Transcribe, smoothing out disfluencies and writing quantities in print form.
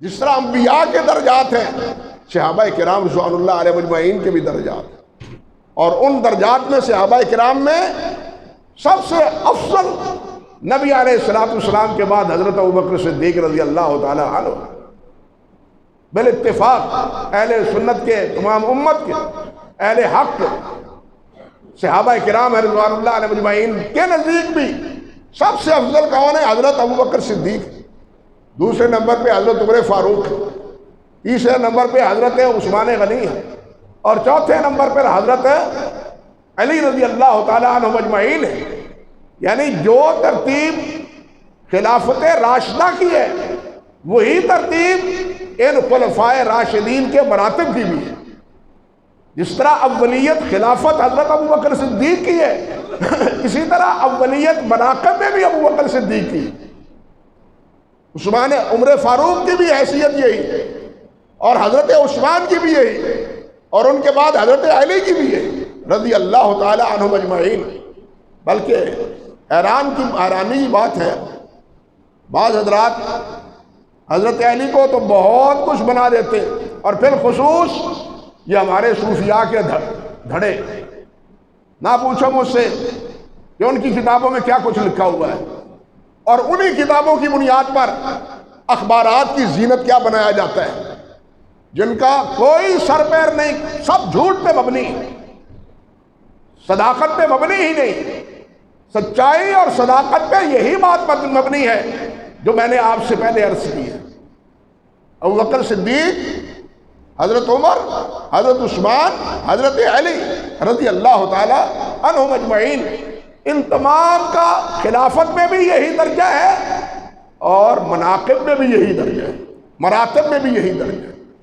جس طرح انبیاء کے درجات ہیں، صحابہ کرام رضوان اللہ علیہ مجمعین کے بھی درجات ہیں، اور ان درجات میں صحابہ کرام میں سب سے افضل نبی علیہ السلام کے بعد حضرت ابوبکر صدیق رضی اللہ تعالی عنہ، بالاتفاق اہل سنت کے، تمام امت کے، اہل حق کے، صحابہ کرام رضوان اللہ علیہ مجمعین کے نزدیک بھی سب سے افضل کون ہے؟ حضرت ابوبکر صدیق، دوسرے نمبر پہ حضرت عمر فاروق، تیسرے نمبر پہ حضرت عثمان غنی ہے، اور چوتھے نمبر پر حضرت علی رضی اللہ تعالیٰ عنہ مجمعین ہے۔ یعنی جو ترتیب خلافت راشدہ کی ہے وہی ترتیب ان خلفائے راشدین کے مراتب کی بھی ہے۔ جس طرح اولیت خلافت حضرت ابوبکر صدیق کی ہے، اسی طرح اولیت مناقب میں بھی ابوبکر صدیق کی، عثمان عمر فاروق کی بھی حیثیت یہی، اور حضرت عثمان کی بھی یہی، اور ان کے بعد حضرت علی کی بھی یہی رضی اللہ تعالی عنہ مجمعین۔ بلکہ حیرانی کی بات ہے، بعض حضرات حضرت علی کو تو بہت کچھ بنا دیتے، اور پھر خصوص یہ ہمارے صوفیاء کے دھڑے، نہ پوچھو مجھ سے کہ ان کی کتابوں میں کیا کچھ لکھا ہوا ہے، اور انہی کتابوں کی بنیاد پر اخبارات کی زینت کیا بنایا جاتا ہے، جن کا کوئی سر پیر نہیں، سب جھوٹ پہ مبنی، صداقت پہ مبنی ہی نہیں۔ سچائی اور صداقت پہ یہی بات مبنی ہے جو میں نے آپ سے پہلے عرض کی ہے۔ ابوبکر صدیق، حضرت عمر، حضرت عثمان، حضرت علی رضی اللہ تعالی عنہ مجمعین، ان تمام کا خلافت میں بھی یہی درجہ ہے، اور مناقب میں بھی یہی درجہ ہے، مراتب میں بھی یہی درجہ ہے۔